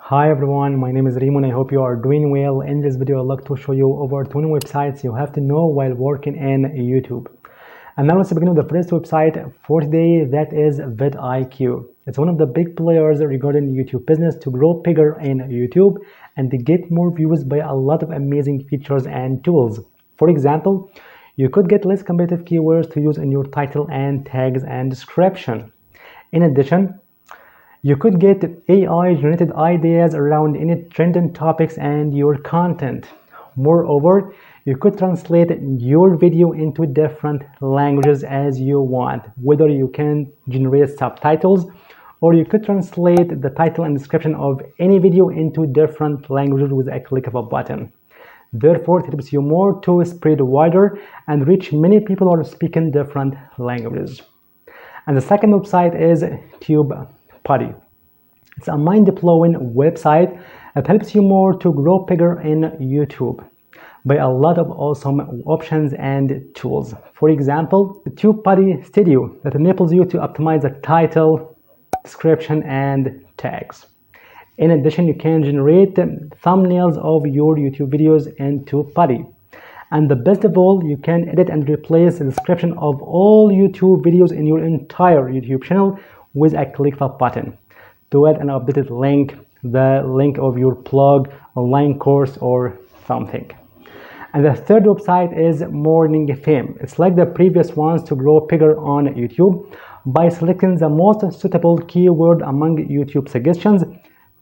Hi everyone, my name is Remo and I hope you are doing well. In this video, I'd like to show you over 20 websites you have to know while working in YouTube. And now let's begin with the first website for today, that is vidIQ. It's one of the big players regarding YouTube business to grow bigger in YouTube and to get more views by a lot of amazing features and tools. For example, you could get less competitive keywords to use in your title and tags and description. In addition, you could get AI generated ideas around any trending topics and your content. Moreover, you could translate your video into different languages as you want, whether you can generate subtitles or you could translate the title and description of any video into different languages with a click of a button. Therefore, it helps you more to spread wider and reach many people who are speaking different languages. And the second website is TubeParty. It's a mind-blowing website that helps you more to grow bigger in YouTube by a lot of awesome options and tools. For example, the TubeParty Studio that enables you to optimize the title, description, and tags. In addition, you can generate thumbnails of your YouTube videos in TubeParty. And the best of all, you can edit and replace the description of all YouTube videos in your entire YouTube channel with a click of a button to add an updated link, the link of your blog, online course, or something. And the third website is MorningFM. It's like the previous ones to grow bigger on YouTube by selecting the most suitable keyword among YouTube suggestions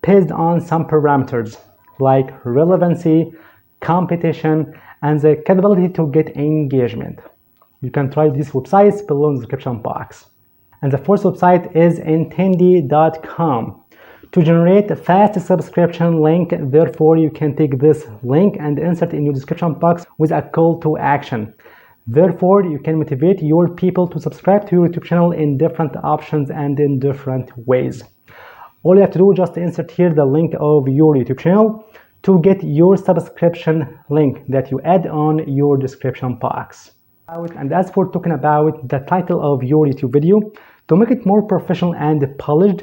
based on some parameters like relevancy, competition, and the capability to get engagement. You can try these websites below in the description box. And the fourth website is intendy.com to generate a fast subscription link. Therefore, you can take this link and insert in your description box with a call to action. Therefore, you can motivate your people to subscribe to your YouTube channel in different options and in different ways. All you have to do is just insert here the link of your YouTube channel to get your subscription link that you add on your description box. And as for talking about the title of your YouTube video, to make it more professional and polished,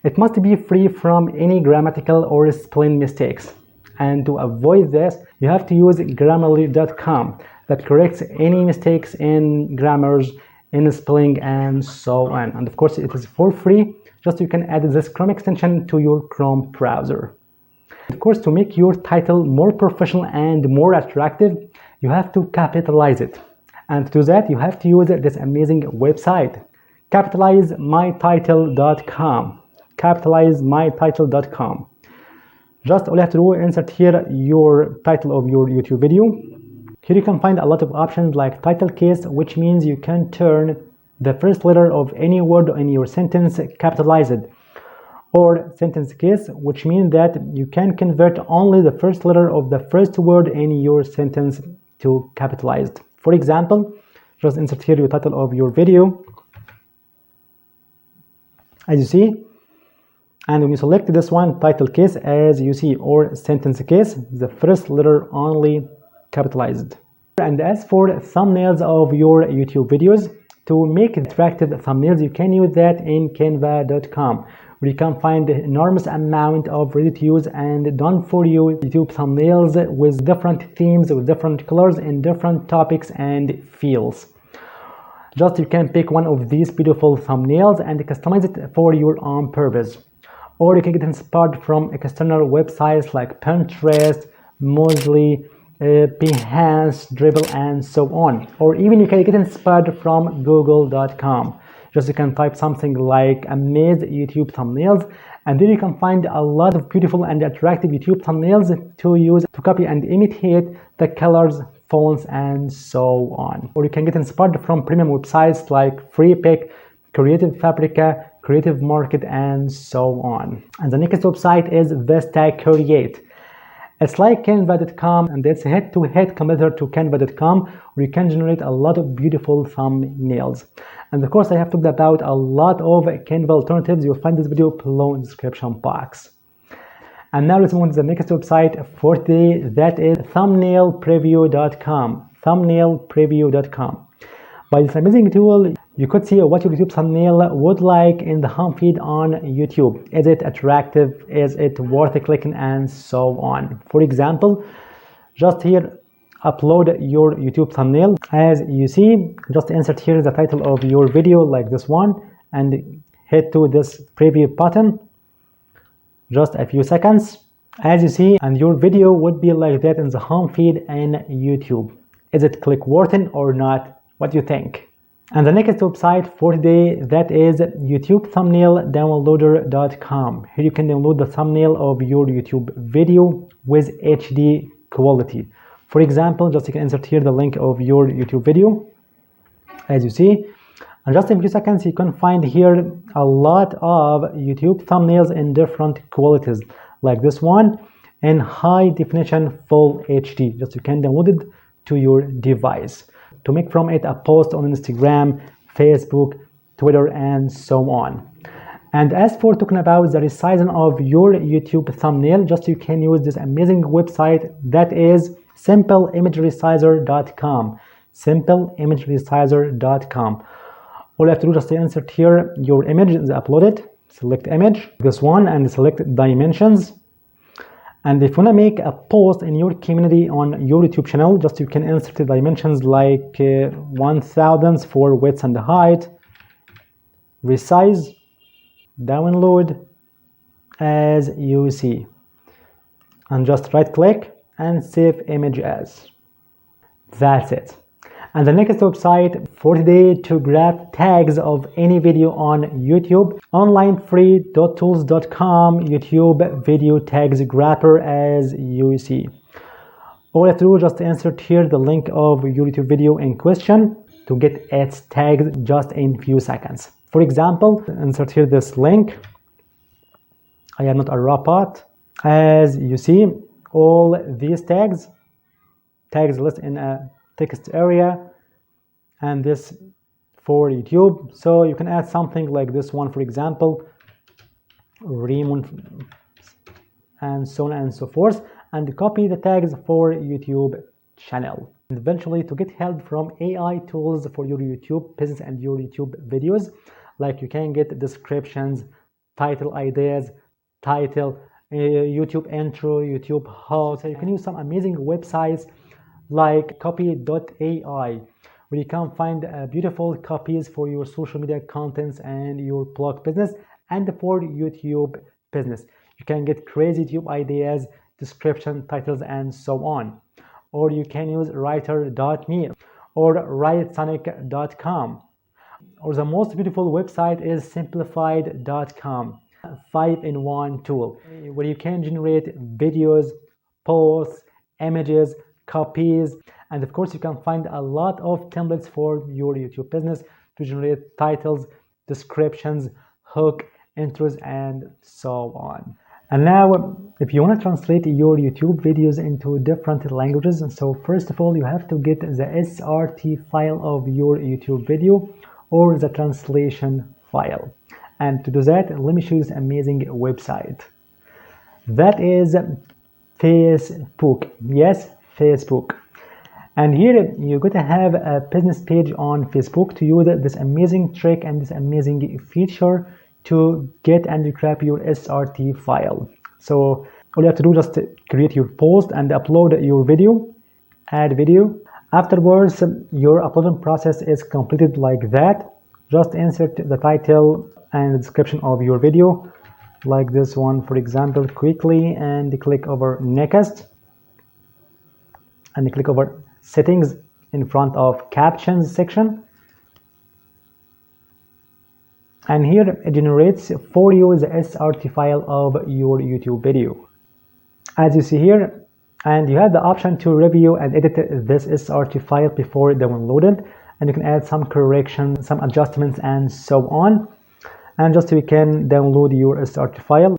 it must be free from any grammatical or spelling mistakes. And to avoid this, you have to use grammarly.com that corrects any mistakes in grammars, in spelling, and so on. And of course, it is for free, just you can add this Chrome extension to your Chrome browser. Of course, to make your title more professional and more attractive, you have to capitalize it. And to do that, you have to use this amazing website, capitalizemytitle.com. Capitalizemytitle.com. Just all you have to do is insert here your title of your YouTube video. Here you can find a lot of options like title case, which means you can turn the first letter of any word in your sentence capitalized, or sentence case, which means that you can convert only the first letter of the first word in your sentence to capitalized. For example, just insert here your title of your video, as you see, and when you select this one, title case, as you see, or sentence case, the first letter only capitalized. And as for thumbnails of your YouTube videos, to make attractive thumbnails, you can use that in Canva.com, where you can find an enormous amount of ready-to-use and done-for-you YouTube thumbnails with different themes, with different colors, and different topics and fields. Just you can pick one of these beautiful thumbnails and customize it for your own purpose. Or you can get inspired from external websites like Pinterest, Moodle, Behance, Dribble, and so on. Or even you can get inspired from Google.com. Just you can type something like Amaze YouTube thumbnails, and then you can find a lot of beautiful and attractive YouTube thumbnails to use to copy and imitate the colors, fonts, and so on. Or you can get inspired from premium websites like FreePic, Creative Fabrica, Creative Market, and so on. And the next website is Vista Create. It's like Canva.com, and it's a head-to-head competitor to Canva.com, where you can generate a lot of beautiful thumbnails. And of course, I have talked about a lot of Canva alternatives. You'll find this video below in the description box. And now let's move on to the next website for today, that is thumbnailpreview.com. Thumbnailpreview.com. By this amazing tool, You could see what your YouTube thumbnail would like in the home feed on YouTube. Is it attractive? Is it worth clicking? And so on. For example, just here, upload your YouTube thumbnail. As you see, just insert here the title of your video like this one and hit to this preview button. Just a few seconds. As you see, and your video would be like that in the home feed in YouTube. Is it click worthy or not? What do you think? And the next website for today, that is YouTube thumbnail downloader.com. Here you can download the thumbnail of your YouTube video with HD quality. For example, just you can insert here the link of your YouTube video, as you see. And just in a few seconds, you can find here a lot of YouTube thumbnails in different qualities, like this one in high definition full HD. Just you can download it to your device to make from it a post on Instagram, Facebook, Twitter, and so on. And as for talking about the resizing of your YouTube thumbnail, just you can use this amazing website that is simpleImageResizer.com. simpleImageResizer.com. All you have to do is just insert here your image is uploaded, select image, this one, and select dimensions. And if you want to make a post in your community on your YouTube channel, just you can insert the dimensions like 1000 for width and height, resize, download, as you see. And just right click and save image as. That's it. And the next website for today to grab tags of any video on YouTube, onlinefree.tools.com, YouTube video tags grabber, as you see. All you have to do is just insert here the link of your YouTube video in question to get its tags just in few seconds. For example, insert here this link. I am not a robot. As you see, all these tags list in a text area, and this for YouTube. So you can add something like this one, for example, Raymond, and so on and so forth, and copy the tags for YouTube channel. And eventually, to get help from AI tools for your YouTube business and your YouTube videos, like you can get descriptions, title ideas, title, YouTube intro, YouTube how. So you can use some amazing websites like copy.ai, where you can find beautiful copies for your social media contents and your blog business and for YouTube business. You can get crazy YouTube ideas, description, titles, and so on. Or you can use writer.me or writesonic.com. Or the most beautiful website is simplified.com, 5-in-1 tool, where you can generate videos, posts, images, copies, and of course you can find a lot of templates for your YouTube business to generate titles, descriptions, hook, intros, and so on. And now, if you want to translate your YouTube videos into different languages, so first of all you have to get the SRT file of your YouTube video or the translation file. And to do that, let me show you this amazing website. That is Facebook. Yes, Facebook. And here you're going to have a business page on Facebook to use this amazing trick and this amazing feature to get and grab your SRT file. So all you have to do is just create your post and upload your video, add video. Afterwards, your uploading process is completed like that. Just insert the title and the description of your video, like this one, for example, quickly, and click over next. And click over settings in front of captions section. And here it generates for you the SRT file of your YouTube video. As you see here, and you have the option to review and edit this SRT file before downloading, and you can add some corrections, some adjustments, and so on. And just so you can download your SRT file.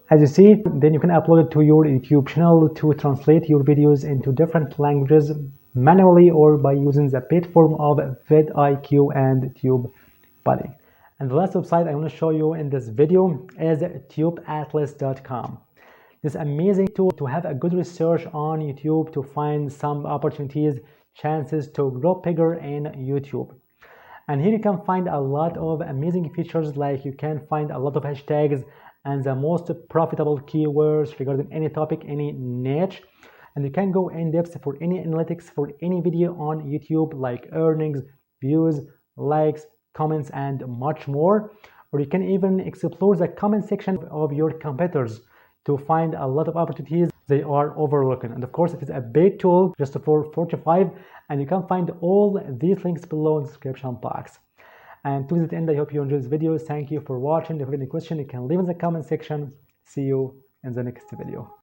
As you see, then you can upload it to your YouTube channel to translate your videos into different languages manually or by using the platform of vidIQ and TubeParty. And the last website I want to show you in this video is TubeAtlas.com. This amazing tool to have a good research on YouTube to find some opportunities, chances to grow bigger in YouTube. And here you can find a lot of amazing features, like you can find a lot of hashtags and the most profitable keywords regarding any topic, any niche. And you can go in depth for any analytics for any video on YouTube, like earnings, views, likes, comments, and much more. Or you can even explore the comment section of your competitors to find a lot of opportunities they are overlooking. And of course, it is a paid tool just for 45, and you can find all these links below in the description box. And to the end, I hope you enjoyed this video. Thank you for watching. If you have any question, you can leave in the comment section. See you in the next video.